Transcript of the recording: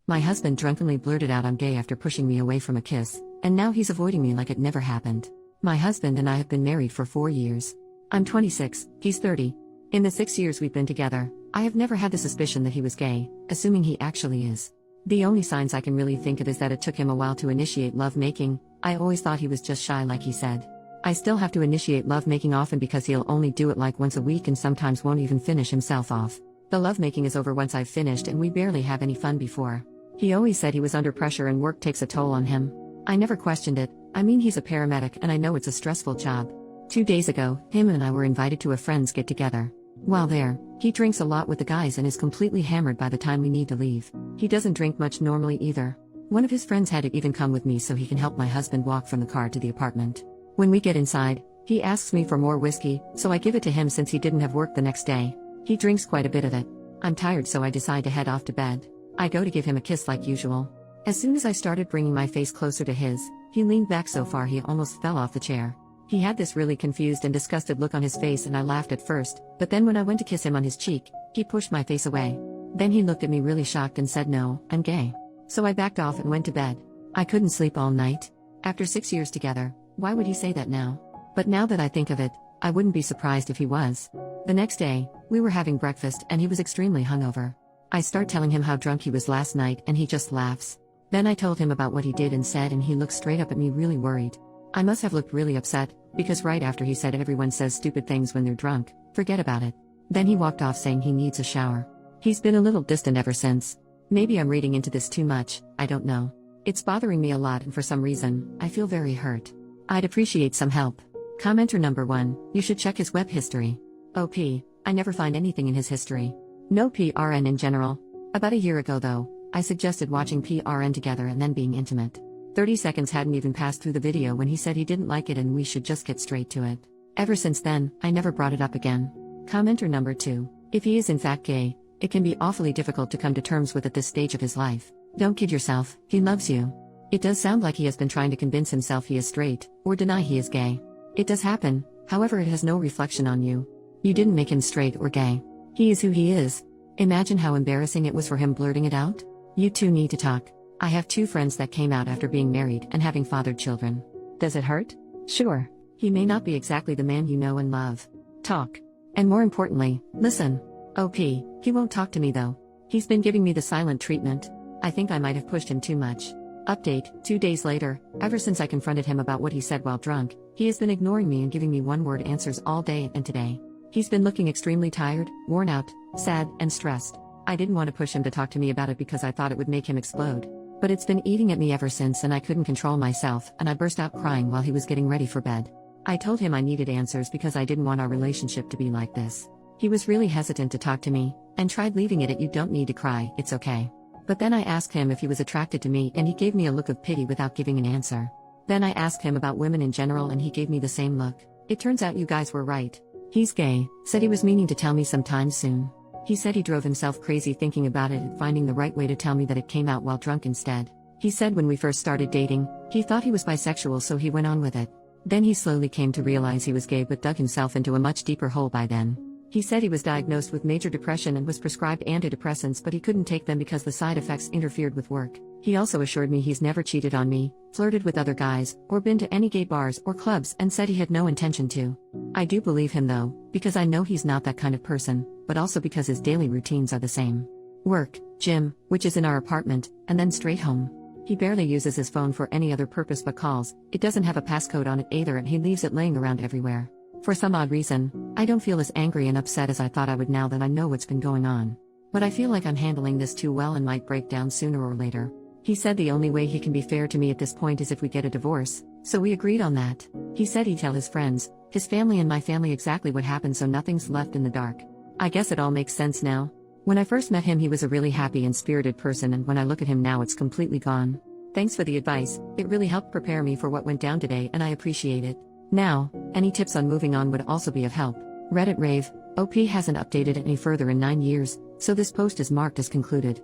My husband drunkenly blurted out I'm gay after pushing me away from a kiss, and now he's avoiding me like it never happened. My husband and I have been married for 4 years. I'm 26, he's 30. In the 6 years we've been together, I have never had the suspicion that he was gay, assuming he actually is. The only signs I can really think of is that it took him a while to initiate lovemaking. I always thought he was just shy like he said. I still have to initiate lovemaking often because he'll only do it like once a week and sometimes won't even finish himself off. The lovemaking is over once I've finished and we barely have any fun before. He always said he was under pressure and work takes a toll on him. I never questioned it. I mean, he's a paramedic and I know it's a stressful job. 2 days ago, him and I were invited to a friend's get-together. While there, he drinks a lot with the guys and is completely hammered by the time we need to leave. He doesn't drink much normally either. One of his friends had to even come with me so he can help my husband walk from the car to the apartment. When we get inside, he asks me for more whiskey, so I give it to him since he didn't have work the next day. He drinks quite a bit of it. I'm tired, so I decide to head off to bed. I go to give him a kiss like usual. As soon as I started bringing my face closer to his, he leaned back so far he almost fell off the chair. He had this really confused and disgusted look on his face and I laughed at first, but then when I went to kiss him on his cheek, he pushed my face away. Then he looked at me really shocked and said no, I'm gay. So I backed off and went to bed. I couldn't sleep all night. After 6 years together, why would he say that now? But now that I think of it, I wouldn't be surprised if he was. The next day, we were having breakfast and he was extremely hungover. I start telling him how drunk he was last night and he just laughs. Then I told him about what he did and said and he looked straight up at me really worried. I must have looked really upset, because right after he said everyone says stupid things when they're drunk, forget about it. Then he walked off saying he needs a shower. He's been a little distant ever since. Maybe I'm reading into this too much, I don't know. It's bothering me a lot and for some reason, I feel very hurt. I'd appreciate some help. Commenter number 1, you should check his web history. OP, I never find anything in his history. No PRN in general. About a year ago though, I suggested watching PRN together and then being intimate. 30 seconds hadn't even passed through the video when he said he didn't like it and we should just get straight to it. Ever since then, I never brought it up again. Commenter number 2, if he is in fact gay, it can be awfully difficult to come to terms with at this stage of his life. Don't kid yourself, he loves you. It does sound like he has been trying to convince himself he is straight, or deny he is gay. It does happen, however it has no reflection on you. You didn't make him straight or gay. He is who he is. Imagine how embarrassing it was for him blurting it out. You two need to talk. I have 2 friends that came out after being married and having fathered children. Does it hurt? Sure. He may not be exactly the man you know and love. Talk. And more importantly, listen. OP, he won't talk to me though. He's been giving me the silent treatment. I think I might have pushed him too much. Update, 2 days later, ever since I confronted him about what he said while drunk, he has been ignoring me and giving me one-word answers all day and today. He's been looking extremely tired, worn out, sad, and stressed. I didn't want to push him to talk to me about it because I thought it would make him explode. But it's been eating at me ever since and I couldn't control myself and I burst out crying while he was getting ready for bed. I told him I needed answers because I didn't want our relationship to be like this. He was really hesitant to talk to me, and tried leaving it at you don't need to cry, it's okay. But then I asked him if he was attracted to me and he gave me a look of pity without giving an answer. Then I asked him about women in general and he gave me the same look. It turns out you guys were right. He's gay, said he was meaning to tell me sometime soon. He said he drove himself crazy thinking about it and finding the right way to tell me that it came out while drunk instead. He said when we first started dating, he thought he was bisexual so he went on with it. Then he slowly came to realize he was gay but dug himself into a much deeper hole by then. He said he was diagnosed with major depression and was prescribed antidepressants but he couldn't take them because the side effects interfered with work. He also assured me he's never cheated on me, flirted with other guys, or been to any gay bars or clubs and said he had no intention to. I do believe him though, because I know he's not that kind of person, but also because his daily routines are the same. Work, gym, which is in our apartment, and then straight home. He barely uses his phone for any other purpose but calls, it doesn't have a passcode on it either and he leaves it laying around everywhere. For some odd reason, I don't feel as angry and upset as I thought I would now that I know what's been going on. But I feel like I'm handling this too well and might break down sooner or later. He said the only way he can be fair to me at this point is if we get a divorce, so we agreed on that. He said he'd tell his friends, his family and my family exactly what happened so nothing's left in the dark. I guess it all makes sense now. When I first met him he was a really happy and spirited person and when I look at him now it's completely gone. Thanks for the advice, it really helped prepare me for what went down today and I appreciate it. Now, any tips on moving on would also be of help. Reddit rave, OP hasn't updated any further in 9 years, so this post is marked as concluded.